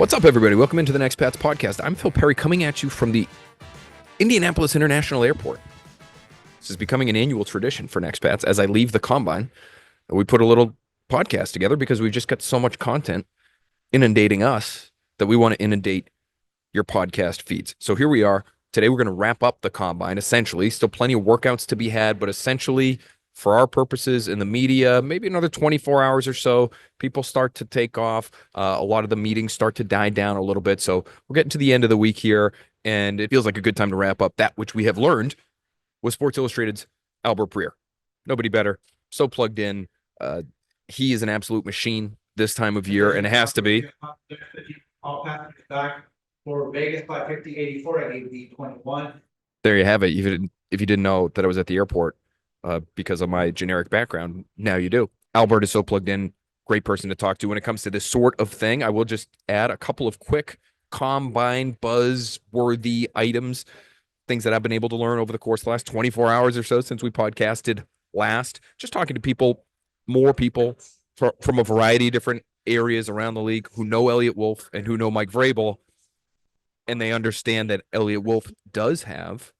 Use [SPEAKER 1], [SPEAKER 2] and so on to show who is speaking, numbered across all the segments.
[SPEAKER 1] What's up, everybody? Welcome into the Next Pats podcast. I'm Phil Perry, coming at you from the Indianapolis International Airport. This is becoming an annual tradition for Next Pats. As I leave the combine, we put a little podcast together because we've just got so much content inundating us that we want to inundate your podcast feeds. So here we are. Today we're going to wrap up the combine, essentially. Still plenty of workouts to be had, but essentially, for our purposes in the media, maybe another 24 hours or so, people start to take off. A lot of the meetings start to die down a little bit. So we're getting to the end of the week here, and it feels like a good time to wrap up that which we have learned with Sports Illustrated's Albert Breer. Nobody better. So plugged in. He is an absolute machine this time of year, and it has to be.
[SPEAKER 2] For Vegas 550-84 at AD 21.
[SPEAKER 1] There you have it. If you didn't know that I was at the airport, because of my generic background, now you do. Albert is so plugged in, great person to talk to when it comes to this sort of thing. I will just add a couple of quick combine buzz-worthy items, things that I've been able to learn over the course of the last 24 hours or so since we podcasted last. Just talking to people, more people from a variety of different areas around the league who know Eliot Wolf and who know Mike Vrabel, and they understand that Eliot Wolf does have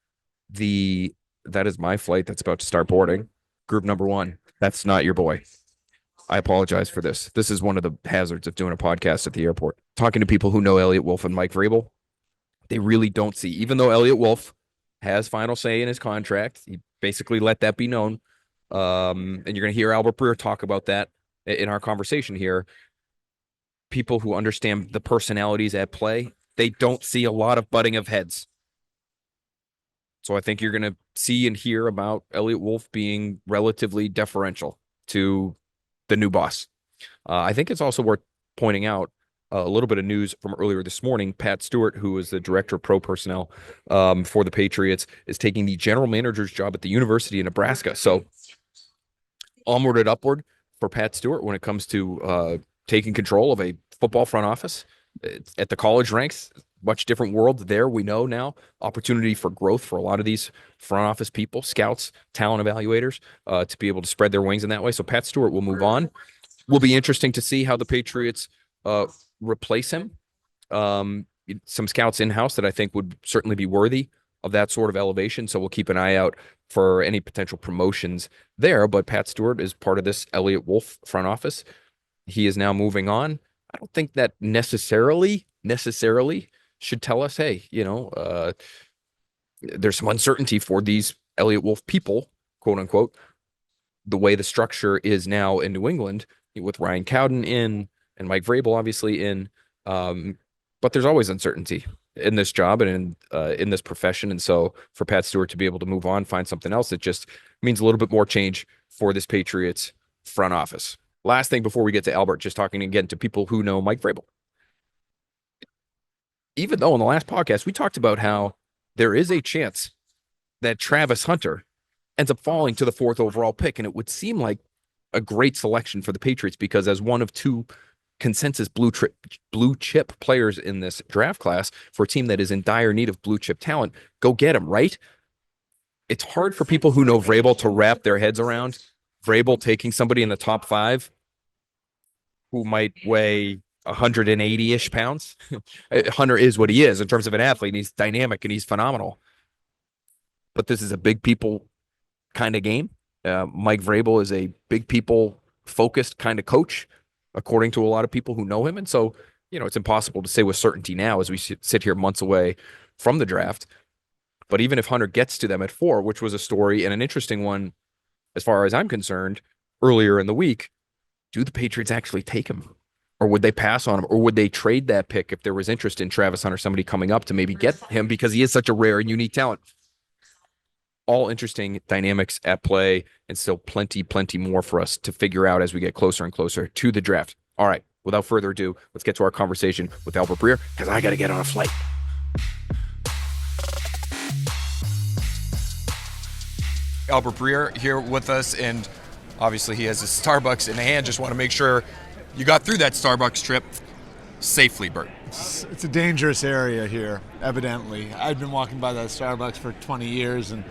[SPEAKER 1] that is my flight that's about to start boarding. Group number one. That's not your boy. I apologize for this. This is one of the hazards of doing a podcast at the airport. Talking to people who know Eliot Wolf and Mike Vrabel, they really don't see. Even though Eliot Wolf has final say in his contract, he basically let that be known. And you're going to hear Albert Breer talk about that in our conversation here. People who understand the personalities at play, they don't see a lot of butting of heads. So I think you're going to see and hear about Eliot Wolf being relatively deferential to the new boss. I think it's also worth pointing out a little bit of news from earlier this morning. Pat Stewart, who is the director of pro personnel for the Patriots, is taking the general manager's job at the University of Nebraska. So onward and upward for Pat Stewart when it comes to taking control of a football front office. At the college ranks, much different world there. We know now opportunity for growth for a lot of these front office people, scouts, talent evaluators, to be able to spread their wings in that way. So Pat Stewart will move on. Will be interesting to see how the Patriots replace him. Some scouts in-house that I think would certainly be worthy of that sort of elevation. So we'll keep an eye out for any potential promotions there. But Pat Stewart is part of this Eliot Wolf front office. He is now moving on. I don't think that necessarily should tell us, hey, there's some uncertainty for these Eliot Wolf people, quote unquote, the way the structure is now in New England with Ryan Cowden in and Mike Vrabel obviously in. But there's always uncertainty in this job and in this profession. And so for Pat Stewart to be able to move on, find something else, it just means a little bit more change for this Patriots front office. Last thing before we get to Albert, just talking again to people who know Mike Vrabel. Even though in the last podcast, we talked about how there is a chance that Travis Hunter ends up falling to the 4th overall pick, and it would seem like a great selection for the Patriots because as one of two consensus blue chip players in this draft class for a team that is in dire need of blue chip talent, go get him, right? It's hard for people who know Vrabel to wrap their heads around Vrabel taking somebody in the top 5 who might weigh 180-ish pounds. Hunter is what he is in terms of an athlete. And he's dynamic and he's phenomenal. But this is a big people kind of game. Mike Vrabel is a big people focused kind of coach, according to a lot of people who know him. And so, it's impossible to say with certainty now as we sit here months away from the draft. But even if Hunter gets to them at 4, which was a story and an interesting one, as far as I'm concerned, earlier in the week, do the Patriots actually take him? Or would they pass on him? Or would they trade that pick if there was interest in Travis Hunter, somebody coming up to maybe get him because he is such a rare and unique talent? All interesting dynamics at play and still plenty more for us to figure out as we get closer and closer to the draft. All right, without further ado, let's get to our conversation with Albert Breer because I got to get on a flight. Albert Breer here with us, and obviously he has his Starbucks in hand. Just want to make sure you got through that Starbucks trip safely, Bert.
[SPEAKER 3] It's a dangerous area here, evidently. I've been walking by that Starbucks for 20 years, and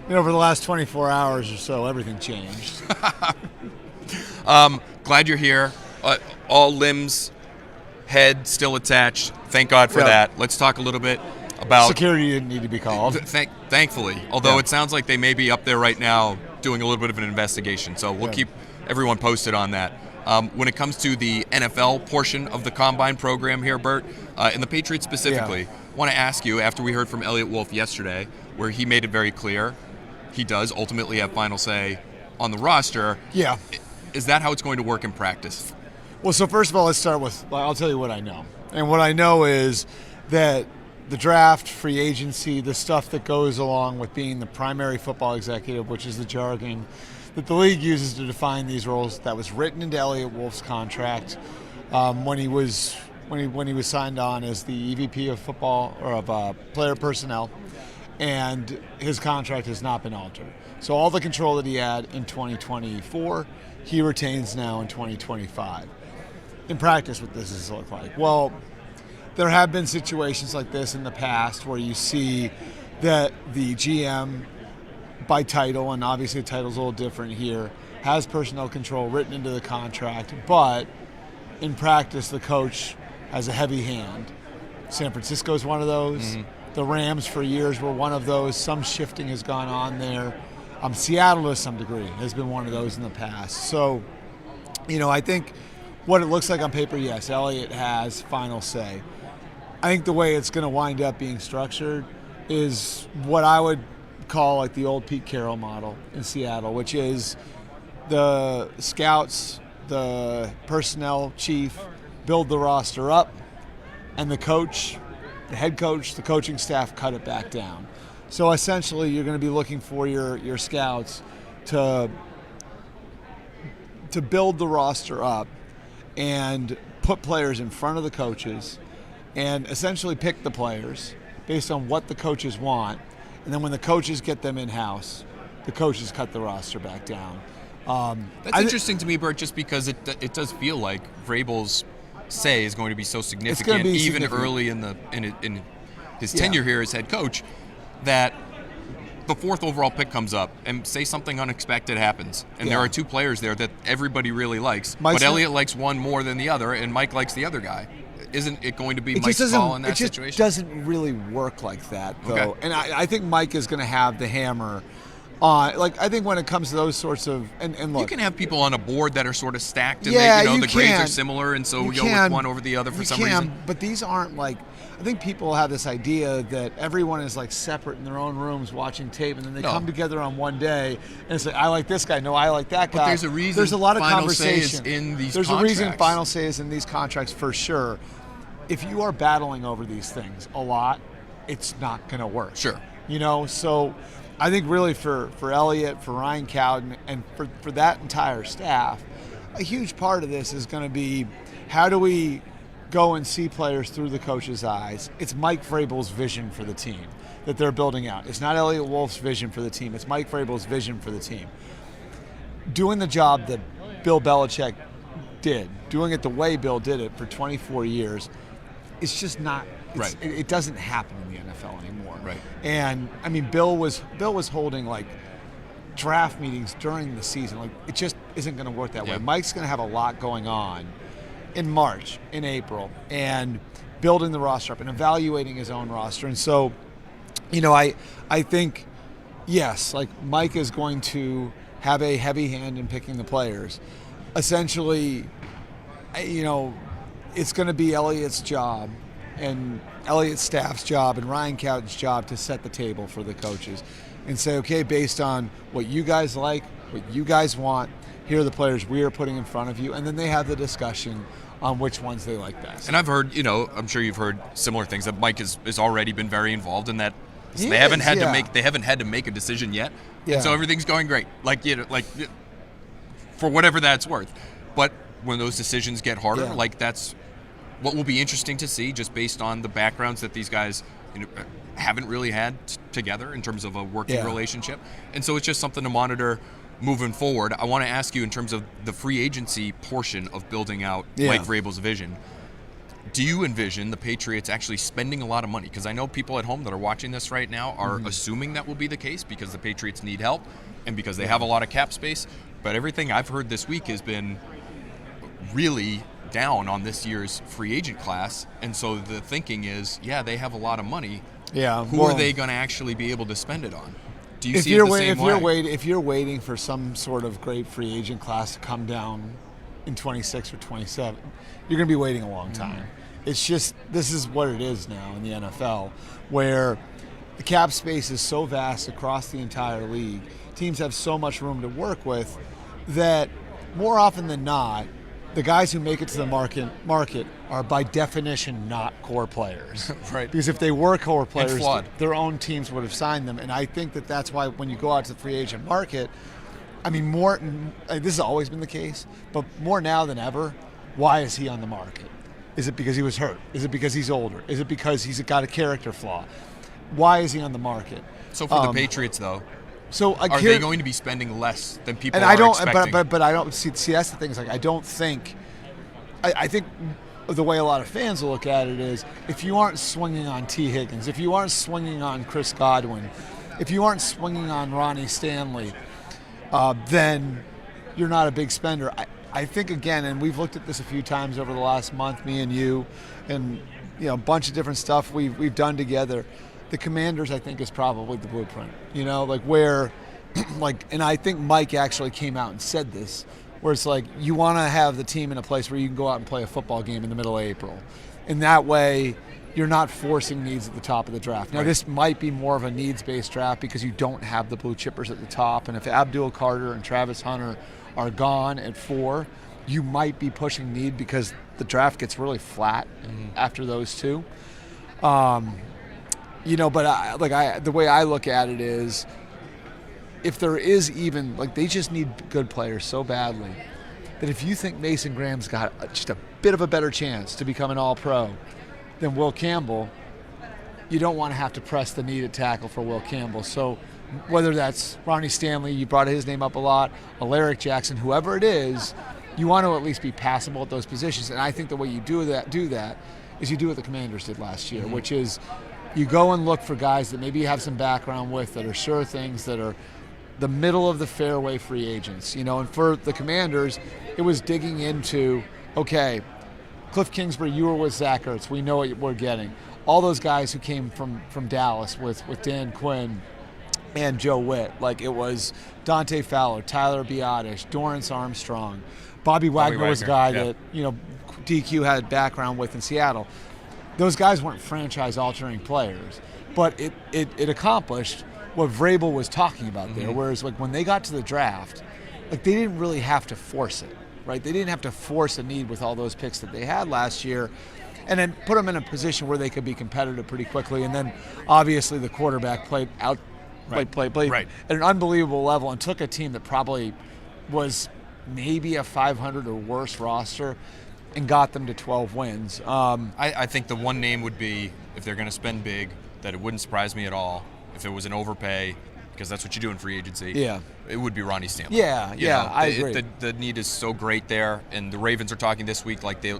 [SPEAKER 3] over the last 24 hours or so, everything changed.
[SPEAKER 1] Glad you're here. All limbs head still attached. Thank God for
[SPEAKER 3] Yeah.
[SPEAKER 1] that. Let's talk a little bit about
[SPEAKER 3] Security didn't need to be called.
[SPEAKER 1] Thankfully, although
[SPEAKER 3] Yeah.
[SPEAKER 1] it sounds like they may be up there right now doing a little bit of an investigation. So we'll keep everyone posted on that. When it comes to the NFL portion of the Combine program here, Bert, and the Patriots specifically, want to ask you, after we heard from Eliot Wolf yesterday, where he made it very clear he does ultimately have final say on the roster.
[SPEAKER 3] Yeah.
[SPEAKER 1] Is that how it's going to work in practice?
[SPEAKER 3] Well, so first of all, let's start with, I'll tell you what I know. And what I know is that the draft, free agency, the stuff that goes along with being the primary football executive, which is the jargon that the league uses to define these roles, that was written into Eliot Wolf's contract when he was signed on as the EVP of football or of player personnel, and his contract has not been altered. So all the control that he had in 2024, he retains now in 2025. In practice, what this does look like? Well, there have been situations like this in the past where you see that the GM, by title, and obviously the title's a little different here, has personnel control written into the contract, but in practice the coach has a heavy hand. San Francisco is one of those. Mm-hmm. The Rams for years were one of those. Some shifting has gone on there. Seattle to some degree has been one of those in the past. So, I think what it looks like on paper, yes, Eliot has final say. I think the way it's going to wind up being structured is what I would call like the old Pete Carroll model in Seattle, which is the scouts, the personnel chief build the roster up, and the coach, the head coach, the coaching staff cut it back down. So essentially you're going to be looking for your scouts to build the roster up and put players in front of the coaches and essentially pick the players based on what the coaches want. And then when the coaches get them in-house, the coaches cut the roster back down.
[SPEAKER 1] That's interesting to me, Bert, just because it does feel like Vrabel's say is going to be so significant, even early in his tenure here as head coach, that the 4th overall pick comes up and say something unexpected happens, and there are 2 players there that everybody really likes, but Eliot likes one more than the other, and Mike likes the other guy. Isn't it going to be Mike's call in that situation?
[SPEAKER 3] It just doesn't really work like that, though.
[SPEAKER 1] Okay.
[SPEAKER 3] And I think Mike is going to have the hammer on. Like, I think when it comes to those sorts of and look,
[SPEAKER 1] you can have people on a board that are sort of stacked, and the grades are similar, and so you go with one over the other for some reason.
[SPEAKER 3] But these aren't like. I think people have this idea that everyone is like separate in their own rooms watching tape, and then they come together on one day and say, "I like this guy. No, I like that guy."
[SPEAKER 1] But there's a reason.
[SPEAKER 3] There's a lot of
[SPEAKER 1] final
[SPEAKER 3] conversation
[SPEAKER 1] say is in these
[SPEAKER 3] There's
[SPEAKER 1] contracts.
[SPEAKER 3] a reason final say is in these contracts for sure. If you are battling over these things a lot, it's not going to work.
[SPEAKER 1] Sure.
[SPEAKER 3] So I think really for Eliot, for Ryan Cowden, and for that entire staff, a huge part of this is going to be how do we go and see players through the coach's eyes. It's Mike Vrabel's vision for the team that they're building out. It's not Eliot Wolf's vision for the team. It's Mike Vrabel's vision for the team. Doing the job that Bill Belichick did, doing it the way Bill did it for 24 years, it's just not.
[SPEAKER 1] Right.
[SPEAKER 3] It doesn't happen in the NFL anymore.
[SPEAKER 1] Right.
[SPEAKER 3] And I mean, Bill was holding like draft meetings during the season. Like, it just isn't going to work that way. Mike's going to have a lot going on in March, in April, and building the roster up and evaluating his own roster. And so, I think, yes, like Mike is going to have a heavy hand in picking the players. Essentially, it's going to be Eliot's job and Eliot's staff's job and Ryan Cowden's job to set the table for the coaches and say, okay, based on what you guys like, what you guys want, here are the players we are putting in front of you, and then they have the discussion on which ones they like best.
[SPEAKER 1] And I've heard, I'm sure you've heard similar things, that Mike has already been very involved in that. They haven't had to make a decision yet.
[SPEAKER 3] Yeah.
[SPEAKER 1] And so everything's going great. For whatever that's worth. But when those decisions get harder, that's what will be interesting to see, just based on the backgrounds that these guys haven't really had together in terms of a working relationship. And so it's just something to monitor moving forward. I want to ask you, in terms of the free agency portion of building out Mike Vrabel's vision, do you envision the Patriots actually spending a lot of money? Because I know people at home that are watching this right now are assuming that will be the case because the Patriots need help and because they have a lot of cap space. But everything I've heard this week has been really down on this year's free agent class, and so the thinking is, yeah, they have a lot of money.
[SPEAKER 3] Yeah.
[SPEAKER 1] Who are they going to actually be able to spend it on? Do you see it the same way?
[SPEAKER 3] If you're waiting for some sort of great free agent class to come down in 26 or 27, you're going to be waiting a long time. It's just, this is what it is now in the NFL, where the cap space is so vast across the entire league. Teams have so much room to work with that more often than not, the guys who make it to the market are by definition not core players.
[SPEAKER 1] Right.
[SPEAKER 3] Because if they were core players, their own teams would have signed them. And I think that that's why when you go out to the free agent market, I mean, this has always been the case, but more now than ever, why is he on the market? Is it because he was hurt? Is it because he's older? Is it because he's got a character flaw? Why is he on the market?
[SPEAKER 1] So for the Patriots, though,
[SPEAKER 3] so
[SPEAKER 1] are they going to be spending less than people
[SPEAKER 3] and
[SPEAKER 1] are
[SPEAKER 3] I don't,
[SPEAKER 1] expecting?
[SPEAKER 3] But I don't see. That's the thing. Is like I don't think. I think the way a lot of fans will look at it is if you aren't swinging on T. Higgins, if you aren't swinging on Chris Godwin, if you aren't swinging on Ronnie Stanley, then you're not a big spender. I think again, and we've looked at this a few times over the last month, me and you, and a bunch of different stuff we've done together. The Commanders, I think, is probably the blueprint. Like where, and I think Mike actually came out and said this, where it's like you want to have the team in a place where you can go out and play a football game in the middle of April, and that way you're not forcing needs at the top of the draft. Now, This might be more of a needs-based draft because you don't have the blue chippers at the top, and if Abdul Carter and Travis Hunter are gone at 4, you might be pushing need because the draft gets really flat after those two. But the way I look at it is, if there is even, they just need good players so badly that if you think Mason Graham's got just a bit of a better chance to become an all-pro than Will Campbell, you don't want to have to press the need at tackle for Will Campbell. So whether that's Ronnie Stanley, you brought his name up a lot, Alaric Jackson, whoever it is, you want to at least be passable at those positions. And I think the way you do that is you do what the Commanders did last year, which is you go and look for guys that maybe you have some background with, that are sure things, that are the middle of the fairway free agents. And for the Commanders, it was digging into, okay, Cliff Kingsbury, you were with Zach Ertz. We know what we're getting. All those guys who came from Dallas with Dan Quinn and Joe Witt. It was Dante Fowler, Tyler Biadasz, Dorrance Armstrong. Bobby Wagner was a guy that, DQ had background with in Seattle. Those guys weren't franchise-altering players, but it accomplished what Vrabel was talking about there, whereas when they got to the draft, they didn't really have to force it, right? They didn't have to force a need with all those picks that they had last year, and then put them in a position where they could be competitive pretty quickly. And then obviously the quarterback played at an unbelievable level and took a team that probably was maybe a 500 or worse roster and got them to 12 wins.
[SPEAKER 1] I think the one name would be, if they're going to spend big, that it wouldn't surprise me at all if it was an overpay, because that's what you do in free agency.
[SPEAKER 3] Yeah,
[SPEAKER 1] it would be Ronnie Stanley.
[SPEAKER 3] I agree.
[SPEAKER 1] The need is so great there, and the Ravens are talking this week they're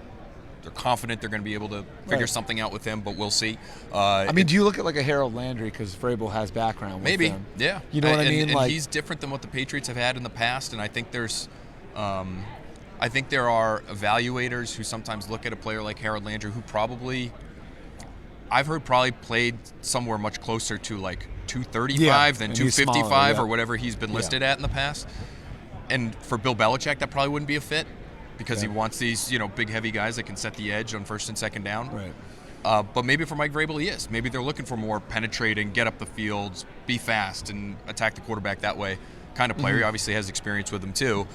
[SPEAKER 1] confident they're going to be able to figure something out with him, but we'll see.
[SPEAKER 3] Do you look at a Harold Landry, because Vrabel has background with him?
[SPEAKER 1] Yeah.
[SPEAKER 3] You know what I mean?
[SPEAKER 1] And he's different than what the Patriots have had in the past, and I think there are evaluators who sometimes look at a player like Harold Landry who I've heard played somewhere much closer to 235 than 255 or whatever he's been listed at in the past. And for Bill Belichick, that probably wouldn't be a fit because he wants these big heavy guys that can set the edge on first and second down.
[SPEAKER 3] Right.
[SPEAKER 1] But maybe for Mike Vrabel, he is. Maybe they're looking for more penetrating, get up the field, be fast, and attack the quarterback that way kind of player. He obviously has experience with him too.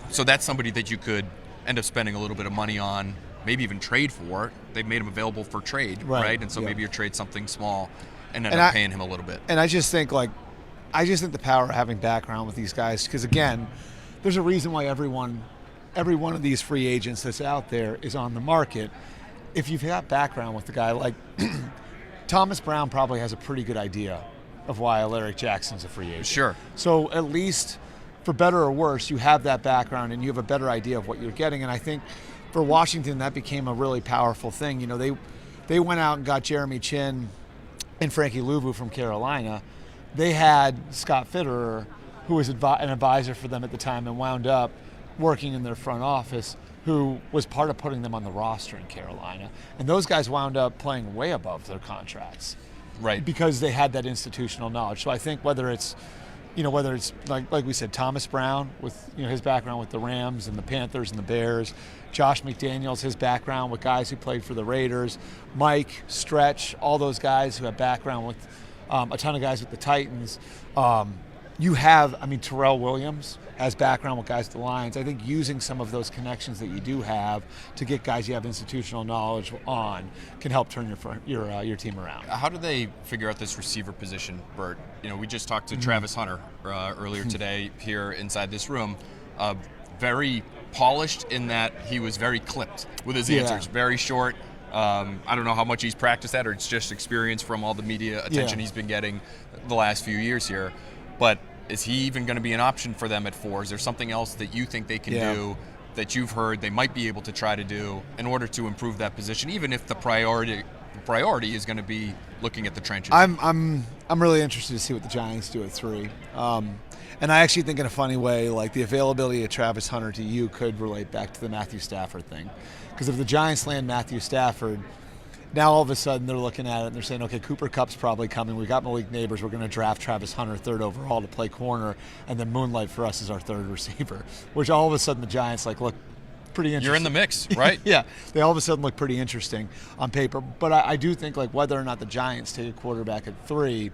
[SPEAKER 1] So that's somebody that you could end up spending a little bit of money on, maybe even trade for. They've made him available for trade, right? And so maybe you trade something small and end up paying him a little bit.
[SPEAKER 3] And I just think the power of having background with these guys, because again, there's a reason why every one of these free agents that's out there is on the market. If you've got background with the guy, Thomas Brown probably has a pretty good idea of why Alaric Jackson's a free agent.
[SPEAKER 1] Sure.
[SPEAKER 3] So at least, for better or worse, you have that background and you have a better idea of what you're getting. And I think for Washington, that became a really powerful thing. They went out and got Jeremy Chin and Frankie Louvu from Carolina. They had Scott Fitterer, who was an advisor for them at the time and wound up working in their front office, who was part of putting them on the roster in Carolina. And those guys wound up playing way above their contracts.
[SPEAKER 1] Right.
[SPEAKER 3] Because they had that institutional knowledge. So I think whether it's like we said, Thomas Brown with his background with the Rams and the Panthers and the Bears, Josh McDaniels, his background with guys who played for the Raiders, Mike, Stretch, all those guys who have background with a ton of guys with the Titans. You have, Terrell Williams has background with guys at the Lions. I think using some of those connections that you do have to get guys you have institutional knowledge on can help turn your team around.
[SPEAKER 1] How do they figure out this receiver position, Bert? We just talked to Travis Hunter earlier today here inside this room. Very polished in that he was very clipped with his answers, very short. I don't know how much he's practiced that, or it's just experience from all the media attention he's been getting the last few years here. But is he even going to be an option for them at 4? Is there something else that you think they can do that you've heard they might be able to try to do in order to improve that position, even if the priority is going to be looking at the trenches?
[SPEAKER 3] I'm really interested to see what the Giants do at 3. And I actually think in a funny way, like the availability of Travis Hunter to you could relate back to the Matthew Stafford thing. Because if the Giants land Matthew Stafford, now all of a sudden they're looking at it and they're saying, okay, Cooper Kupp's probably coming. We've got Malik Neighbors. We're going to draft Travis Hunter 3rd overall to play corner, and then Moonlight for us is our 3rd receiver. Which all of a sudden the Giants look pretty interesting.
[SPEAKER 1] You're in the mix, right?
[SPEAKER 3] Yeah, they all of a sudden look pretty interesting on paper. But I do think whether or not the Giants take a quarterback at 3,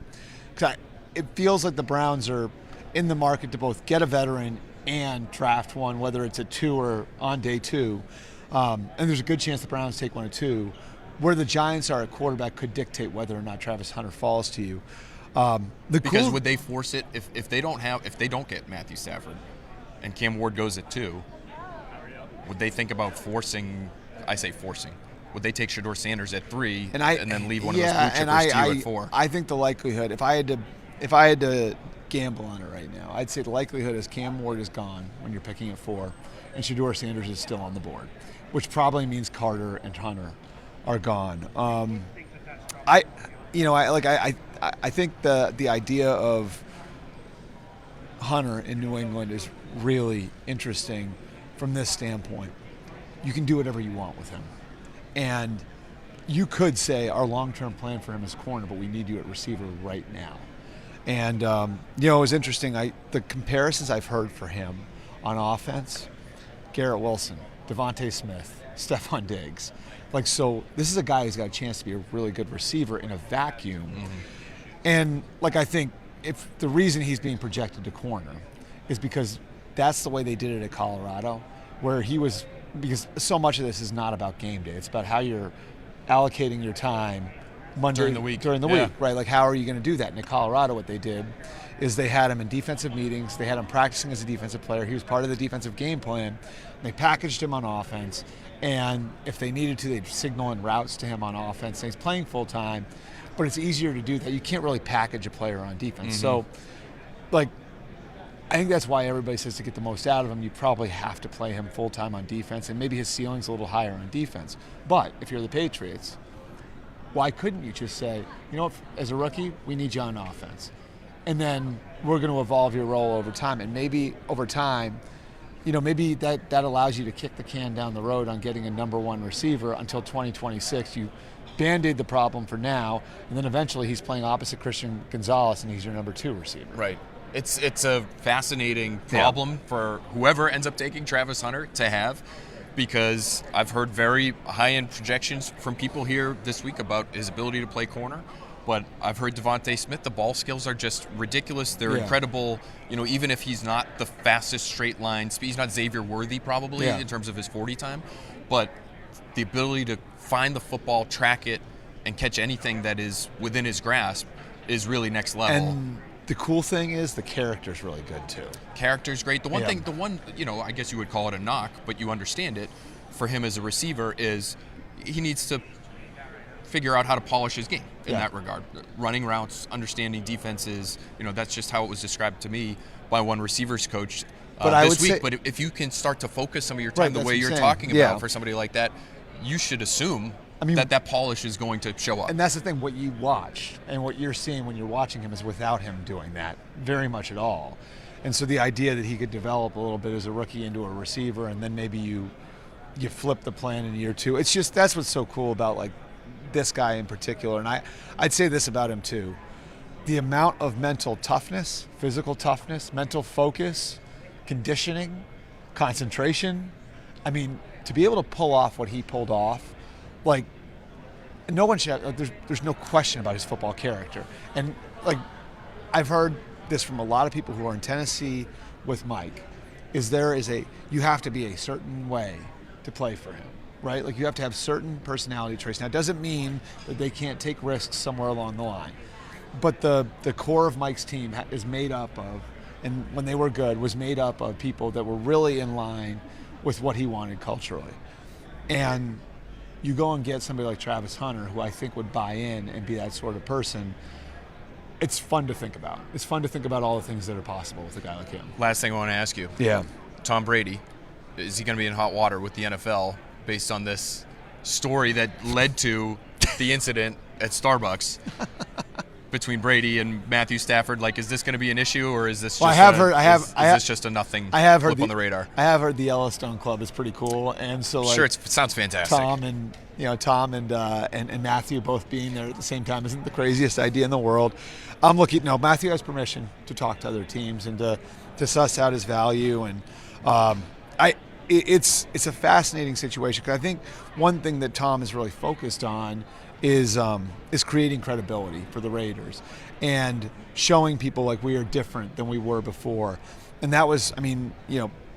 [SPEAKER 3] because it feels like the Browns are in the market to both get a veteran and draft one, whether it's at 2 or on day 2. And there's a good chance the Browns take one at 2. Where the Giants are at quarterback could dictate whether or not Travis Hunter falls to you.
[SPEAKER 1] Because would they force it if they don't get Matthew Stafford and Cam Ward goes at 2? Would they think about forcing? I say forcing. Would they take Shedeur Sanders at 3 and then leave one of those blue chippers to you at 4?
[SPEAKER 3] I think the likelihood, if I had to gamble on it right now, I'd say the likelihood is Cam Ward is gone when you're picking at 4, and Shedeur Sanders is still on the board, which probably means Carter and Hunter are gone. I think the idea of Hunter in New England is really interesting from this standpoint. You can do whatever you want with him, and you could say our long-term plan for him is corner, but we need you at receiver right now. And it was interesting. The comparisons I've heard for him on offense: Garrett Wilson, Devontae Smith, Stephon Diggs. So this is a guy who's got a chance to be a really good receiver in a vacuum. Mm-hmm. And I think if the reason he's being projected to corner is because that's the way they did it at Colorado, where because so much of this is not about game day. It's about how you're allocating your time Monday
[SPEAKER 1] during the week,
[SPEAKER 3] right? How are you going to do that? And at Colorado, what they did is they had him in defensive meetings. They had him practicing as a defensive player. He was part of the defensive game plan. They packaged him on offense. And if they needed to, they'd signal in routes to him on offense. And he's playing full-time, but it's easier to do that. You can't really package a player on defense. Mm-hmm. So, I think that's why everybody says to get the most out of him, you probably have to play him full-time on defense, and maybe his ceiling's a little higher on defense. But if you're the Patriots, why couldn't you just say, as a rookie, we need you on offense, and then we're going to evolve your role over time, and maybe over time, maybe that allows you to kick the can down the road on getting a number 1 receiver until 2026. You Band-Aid the problem for now, and then eventually he's playing opposite Christian Gonzalez, and he's your number 2 receiver.
[SPEAKER 1] Right. It's a fascinating problem for whoever ends up taking Travis Hunter to have, because I've heard very high-end projections from people here this week about his ability to play corner. But I've heard Devontae Smith, the ball skills are just ridiculous. They're incredible. Even if he's not the fastest straight line speed, he's not Xavier Worthy probably in terms of his 40 time. But the ability to find the football, track it, and catch anything that is within his grasp is really next level.
[SPEAKER 3] And the cool thing is the character's really good too.
[SPEAKER 1] Character's great. The one, I guess you would call it a knock, but you understand it, for him as a receiver is he needs to figure out how to polish his game in that regard. Running routes, understanding defenses, that's just how it was described to me by one receivers coach this week. But if you can start to focus some of your time the way you're talking about for somebody like that, you should assume that polish is going to show up.
[SPEAKER 3] And that's the thing, what you watch and what you're seeing when you're watching him is without him doing that very much at all. And so the idea that he could develop a little bit as a rookie into a receiver, and then maybe you you flip the plan in year 2. It's just, that's what's so cool about like this guy in particular. And I'd say this about him too. The amount of mental toughness, physical toughness, mental focus, conditioning, concentration. I mean, to be able to pull off what he pulled off, like, no one should, there's no question about his football character. And like, I've heard this from a lot of people who are in Tennessee with Mike, you have to be a certain way to play for him, right? Like, you have to have certain personality traits. Now, it doesn't mean that they can't take risks somewhere along the line. But the core of Mike's team is made up of, and when they were good, was made up of people that were really in line with what he wanted culturally. And you go and get somebody like Travis Hunter, who I think would buy in and be that sort of person. It's fun to think about. It's fun to think about all the things that are possible with a guy like him.
[SPEAKER 4] Last thing I want to ask you.
[SPEAKER 3] Yeah.
[SPEAKER 4] Tom Brady, is he going to be in hot water with the NFL based on this story that led to the incident at Starbucks between Brady and Matthew Stafford? Like, is this going to be an issue, or is this just this just a nothing flip on the radar?
[SPEAKER 3] I have heard the Yellowstone Club is pretty cool, and so like,
[SPEAKER 4] sure, it sounds fantastic.
[SPEAKER 3] Tom and Matthew both being there at the same time isn't the craziest idea in the world. Matthew has permission to talk to other teams and to suss out his value, and it's a fascinating situation, because I think one thing that Tom is really focused on is creating credibility for the Raiders and showing people like we are different than we were before. And that was,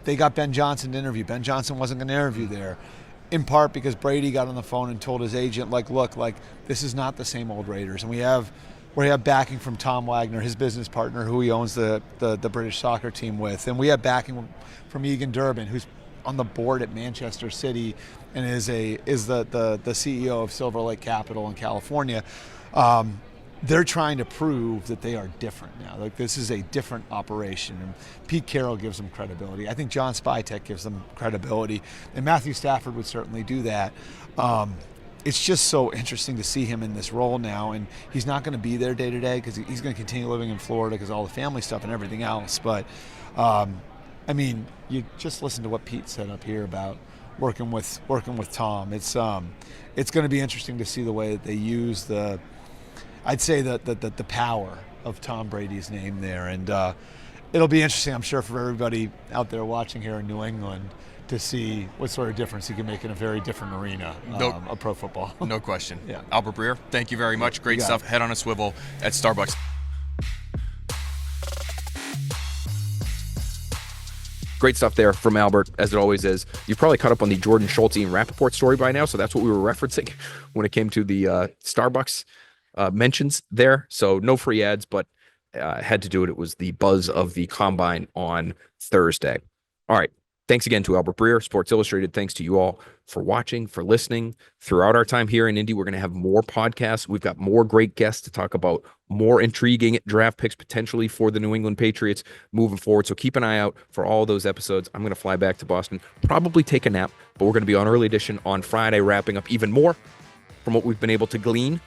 [SPEAKER 3] they got Ben Johnson to interview. Ben Johnson wasn't going to interview there, in part because Brady got on the phone and told his agent, like, look, like, this is not the same old Raiders. And we have backing from Tom Wagner, his business partner, who he owns the British soccer team with. And we have backing from Egan Durbin, who's on the board at Manchester City and is the CEO of Silver Lake Capital in California. They're trying to prove that they are different now. Like, this is a different operation. And Pete Carroll gives them credibility. I think John Spytek gives them credibility. And Matthew Stafford would certainly do that. It's just so interesting to see him in this role now. And he's not going to be there day to day, because he's going to continue living in Florida because all the family stuff and everything else. But you just listen to what Pete said up here about working with Tom. It's going to be interesting to see the way that they use the power of Tom Brady's name there, and it'll be interesting, I'm sure, for everybody out there watching here in New England to see what sort of difference he can make in a very different arena of pro football.
[SPEAKER 4] No question.
[SPEAKER 3] Yeah.
[SPEAKER 4] Albert Breer, thank you very much. Great stuff. Head on a swivel at Starbucks.
[SPEAKER 1] Great stuff there from Albert, as it always is. You've probably caught up on the Jordan Schulte and Rappaport story by now, so that's what we were referencing when it came to the Starbucks mentions there. So no free ads, but had to do it. It was the buzz of the Combine on Thursday. All right. Thanks again to Albert Breer, Sports Illustrated. Thanks to you all for watching, for listening. Throughout our time here in Indy, we're going to have more podcasts. We've got more great guests to talk about more intriguing draft picks potentially for the New England Patriots moving forward. So keep an eye out for all those episodes. I'm going to fly back to Boston, probably take a nap, but we're going to be on early edition on Friday, wrapping up even more from what we've been able to glean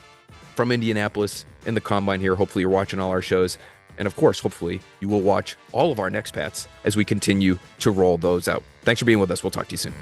[SPEAKER 1] from Indianapolis in the Combine here. Hopefully you're watching all our shows. And of course, hopefully you will watch all of our next Pats as we continue to roll those out. Thanks for being with us. We'll talk to you soon.